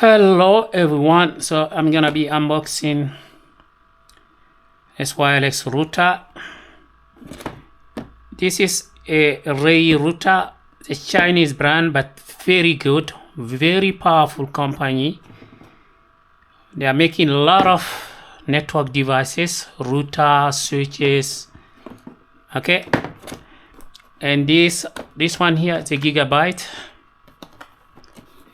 Hello everyone, so I'm gonna be unboxing this wireless router. This is a Reyee router, a Chinese brand, but very good, very powerful company. They are making a lot of network devices, router, switches, okay. And this one here is a gigabyte.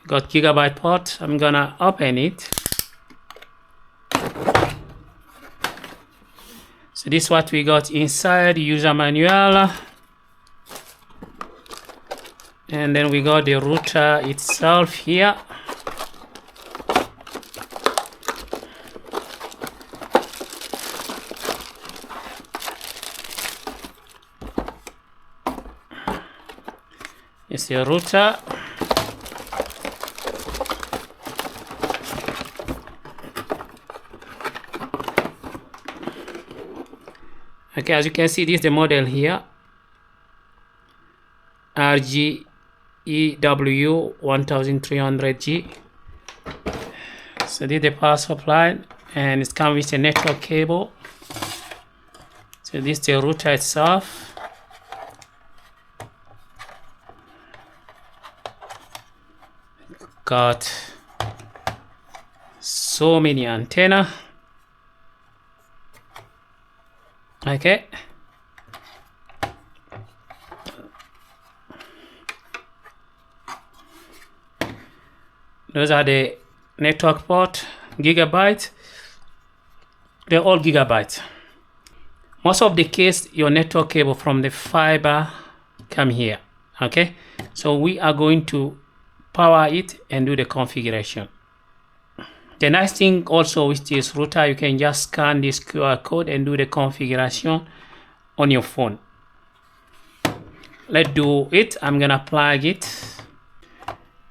Got gigabyte port. I'm gonna open it. So this is what we got inside, user manual, and then we got the router itself here. It's the router. Okay, as you can see, this is the model here, Ruijie EW1300G. So this is the power supply, and it comes with a network cable. So this is the router itself. Got so many antenna. Okay, those are the network port, gigabyte. They're all gigabytes. Most of the case, your network cable from the fiber come here. Okay, so we are going to power it and do the configuration. The nice thing also with this router, you can just scan this QR code and do the configuration on your phone. Let's do it. I'm gonna plug it.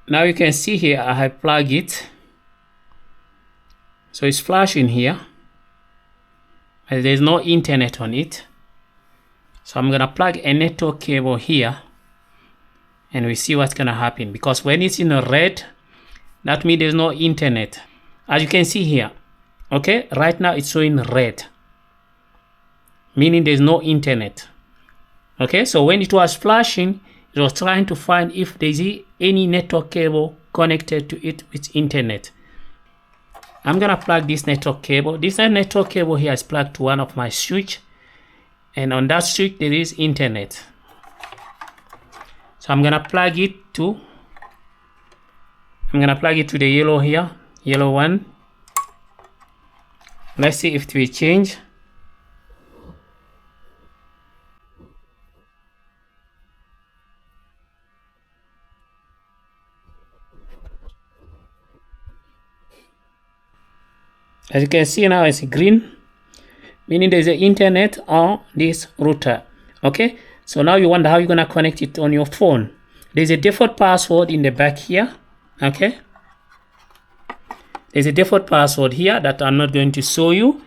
Now you can see here I have plugged it. So it's flashing here, but there's no internet on it. So I'm gonna plug a network cable here, and we see what's gonna happen. Because when it's in red, that means there's no internet. As you can see here, okay, right now it's showing red, meaning there's no internet. Okay, so when it was flashing, it was trying to find if there's any network cable connected to it with internet. I'm gonna plug this network cable. This network cable here is plugged to one of my switch, and on that switch there is internet. So I'm gonna plug it to the yellow here. Yellow one. Let's see if it will change. As you can see now, it's green, meaning there's an internet on this router. Okay, so now you wonder how you're gonna connect it on your phone. There's a default password in the back here. Okay, there's a default password here that I'm not going to show you,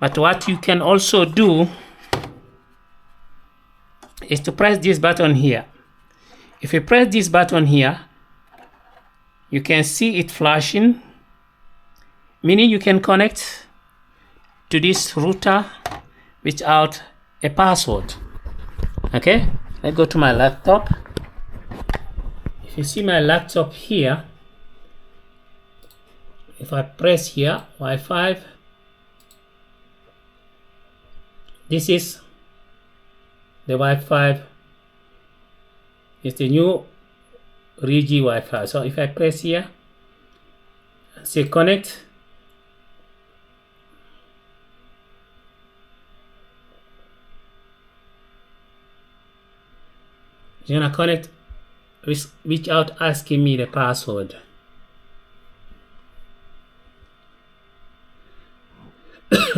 but what you can also do is to press this button here. If you press this button here, you can see it flashing, meaning you can connect to this router without a password. Okay, let's go to my laptop. If you see my laptop here, if I press here, Wi-Fi, this is the Wi-Fi. It's the new Ruijie Wi-Fi. So if I press here, say connect, it's gonna connect without asking me the password.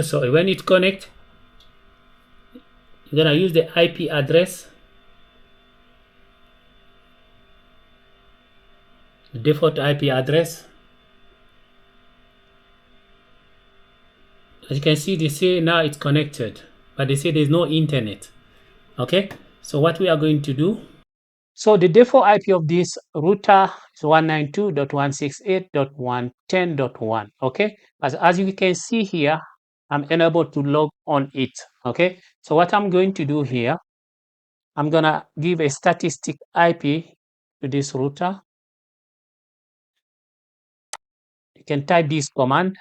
So when it connects, you're gonna use the IP address, the default IP address. As you can see, they say now it's connected, but they say there's no internet. Okay, so what we are going to do, So the default IP of this router is 192.168.110.1. Okay, as you can see here, I'm unable to log on it. Okay, so what I'm going to do here, I'm gonna give a statistic IP to this router. You can type this command.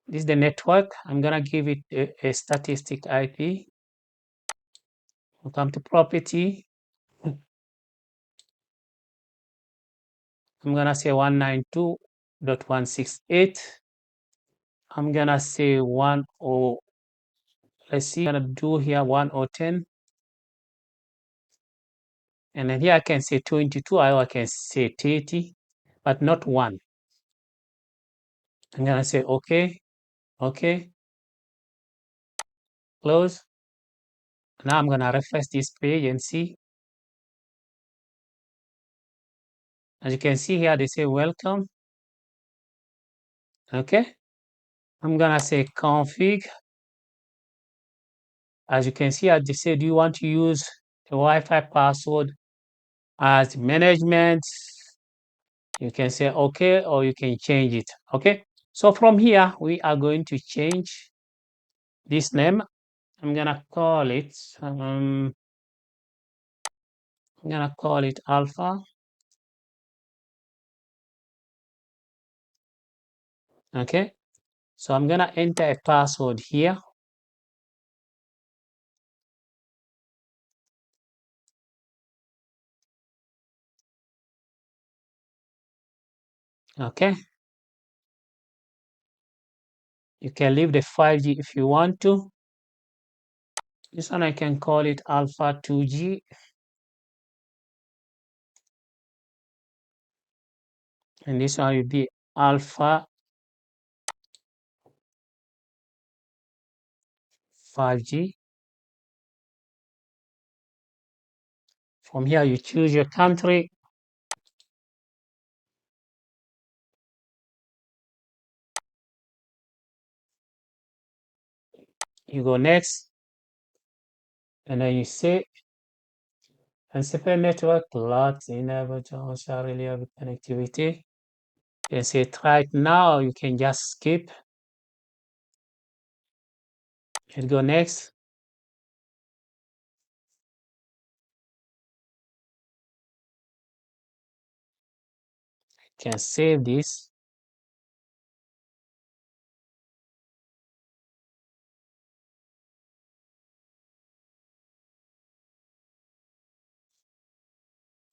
This is the network. I'm gonna give it a statistic IP. We'll come to property. I'm gonna say 192.168. I'm gonna say 10. Let's see. I'm gonna do here 1010. And then here I can say 22, or I can say 30, but not 1. I'm gonna say okay, okay, close. Now I'm gonna refresh this page and see. As you can see here, they say welcome. Okay. I'm gonna say config. As you can see, they say, do you want to use the Wi-Fi password as management? You can say okay, or you can change it. Okay. So from here, we are going to change this name. I'm gonna call it alpha. Okay. So I'm gonna enter a password here. Okay. You can leave the 5G if you want to. This one I can call it alpha 2G. And this one will be alpha 5G. From here, you choose your country. You go next. And then you say, and separate network lots enable shall reliable connectivity. And say right now, you can just skip. And go next. You can save this.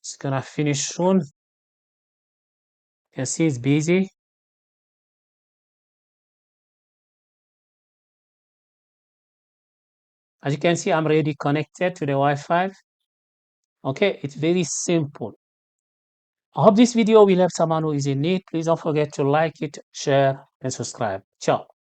It's gonna finish soon. You can see it's busy. As you can see, I'm already connected to the Wi-Fi. Okay, it's very simple. I hope this video will help someone who is in need. Please don't forget to like it, share, and subscribe. Ciao.